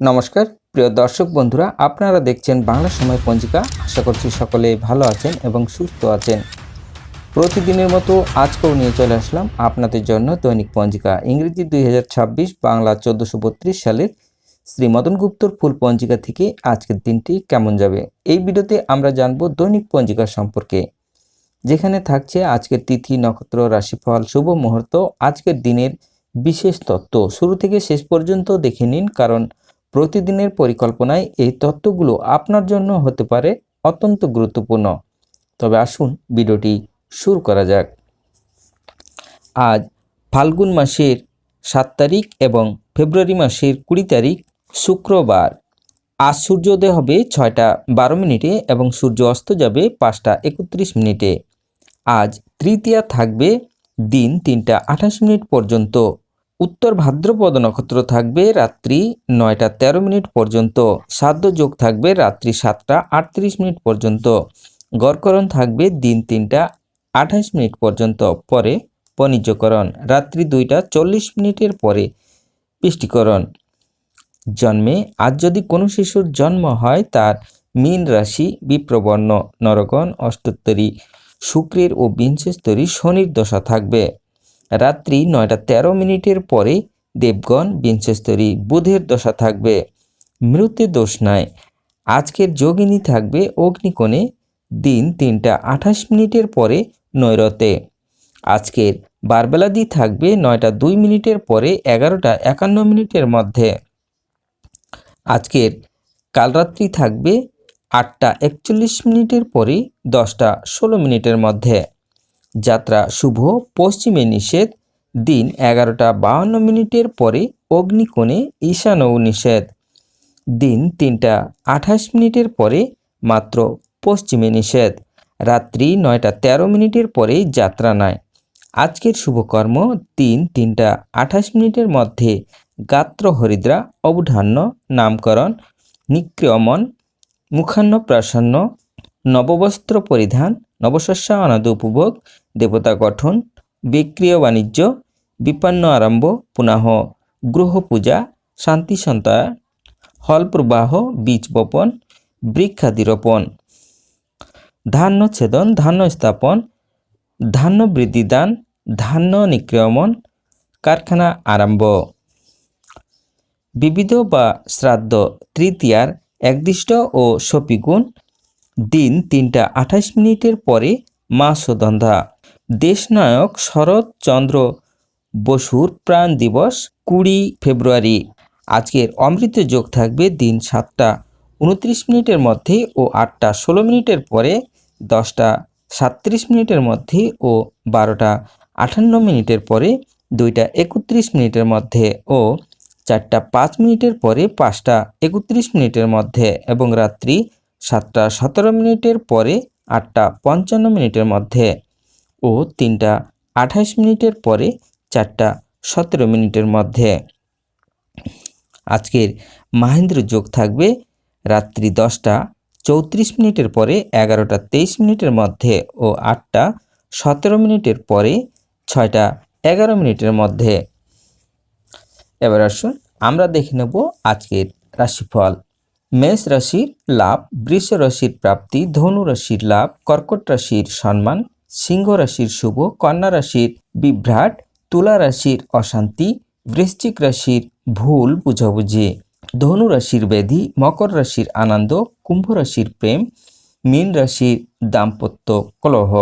নমস্কার প্রিয় দর্শক বন্ধুরা, আপনারা দেখছেন বাংলা সময় পঞ্জিকা। আশা করছি সকলে ভালো আছেন এবং সুস্থ আছেন। প্রতিদিনের মতো আজকেও নিয়ে চলে আসলাম আপনাদের জন্য দৈনিক পঞ্জিকা, ইংরেজি 2026, বাংলা 1432 সালের শ্রী মদন গুপ্তর ফুল পঞ্জিকা থেকে আজকের দিনটি কেমন যাবে। এই ভিডিওতে আমরা জানব দৈনিক পঞ্জিকা সম্পর্কে, যেখানে থাকছে আজকের তিথি, নক্ষত্র, রাশিফল, শুভ মুহূর্ত, আজকের দিনের বিশেষ তত্ত্ব। শুরু থেকে শেষ পর্যন্ত দেখে নিন, কারণ প্রতিদিনের পরিকল্পনায় এই তথ্যগুলো আপনার জন্য হতে পারে অত্যন্ত গুরুত্বপূর্ণ। তবে আসুন ভিডিওটি শুরু করা যাক। আজ ফাল্গুন মাসের 7 তারিখ এবং ফেব্রুয়ারি মাসের 20 তারিখ শুক্রবার। আজ সূর্যোদয় হবে 6টা 12 মিনিটে এবং সূর্য অস্ত যাবে 5টা 31 মিনিটে। আজ তৃতীয়া থাকবে দিন 3টা 28 মিনিট পর্যন্ত। উত্তর ভাদ্রপদ নক্ষত্র থাকবে রাত্রি 9টা 13 মিনিট পর্যন্ত। শ্রাদ্ধ যোগ থাকবে রাত্রি 7টা 38 মিনিট পর্যন্ত। গড়করণ থাকবে দিন 3টা 28 মিনিট পর্যন্ত, পরে বণিজ্যকরণ রাত্রি 2টা 40 মিনিটের পরে পিষ্টিকরণ। জন্মে আজ যদি কোনো শিশুর জন্ম হয়, তার মীন রাশি, বিপ্রবর্ণ, নরগণ, অষ্টোত্তরী, শুক্রের ও বিংশস্তরী শনির দশা থাকবে। রাত্রি 9টা 13 মিনিটের পরে দেবগণ, বিংশস্তরী, বুধের দশা থাকবে। মৃত্যু দোষ নাই। আজকের যোগিনী থাকবে অগ্নিকোণে দিন 3টা 28 মিনিটের পরে নৈরতে। আজকের বারবেলাদি থাকবে 9টা 2 মিনিটের পরে 11টা 51 মিনিটের মধ্যে। আজকের কালরাত্রি থাকবে 8টা 41 মিনিটের পরে 10টা 16 মিনিটের মধ্যে। যাত্রা শুভ, পশ্চিমে নিষেধ, দিন 11টা 52 মিনিটের পরে অগ্নিকোণে ঈশানও নিষেধ। দিন 3টা 28 মিনিটের পরে মাত্র পশ্চিমে নিষেধ। রাত্রি 9টা 13 মিনিটের পরে যাত্রা নাই। আজকের শুভকর্ম দিন 3টা 28 মিনিটের মধ্যে গাত্র হরিদ্রা, অবধান্য, নামকরণ, নিক্রিয়মন, মুখান্নপ্রাশন্ন, নববস্ত্র পরিধান, নবশস্য অনাদ উপভোগ, দেবতা গঠন, বিক্রিয় বাণিজ্য, বিপন্ন আরম্ভ, পুনঃ গ্রহ পূজা, শান্তি সন্তান, হল প্রবাহ, বীজ বপন, বৃক্ষাদিরোপণ, ধান্য ছেদন, ধান্য স্থাপন, ধান্য বৃদ্ধিদান, ধান্য নিক্রিয়মন, কারখানা আরম্ভ। বিবিধ বা শ্রাদ্ধ তৃতীয়ার একদিষ্ট ও শপিগুণ, দিন 3টা 28 মিনিটের পরে মাসোদন্ধা। দেশনায়ক শরৎচন্দ্র বসুর প্রাণ দিবস 20 ফেব্রুয়ারি। আজকের অমৃত যোগ থাকবে দিন 7টা 29 মিনিটের মধ্যে ও 8টা 16 মিনিটের পরে, 10টা 37 মিনিটের মধ্যে ও 12টা 58 মিনিটের পরে, 2টা 31 মিনিটের মধ্যে ও 4টা 5 মিনিটের পরে 5টা 31 মিনিটের মধ্যে, এবং রাত্রি 7টা 17 মিনিটের পরে 8টা 55 মিনিটের মধ্যে ও 3টা 28 মিনিটের পরে 4টা 17 মিনিটের মধ্যে। আজকের মাহেন্দ্র যোগ থাকবে রাত্রি 10টা 34 মিনিটের পরে 11টা 23 মিনিটের মধ্যে ও 8টা 17 মিনিটের পরে 6টা 11 মিনিটের মধ্যে। এবার আসুন আমরা দেখে নেব আজকের রাশিফল। মেষ রাশির লাভ, বৃষ রাশির প্রাপ্তি, ধনু রাশির লাভ, কর্কট রাশির সম্মান, সিংহ রাশির শুভ, কন্যা রাশির বিভ্রাট, তুলা রাশির অশান্তি, বৃশ্চিক রাশির ভুল বুঝাবুঝি, ধনু রাশির ব্যাধি, মকর রাশির আনন্দ, কুম্ভ রাশির প্রেম, মীন রাশির দাম্পত্য কলহ।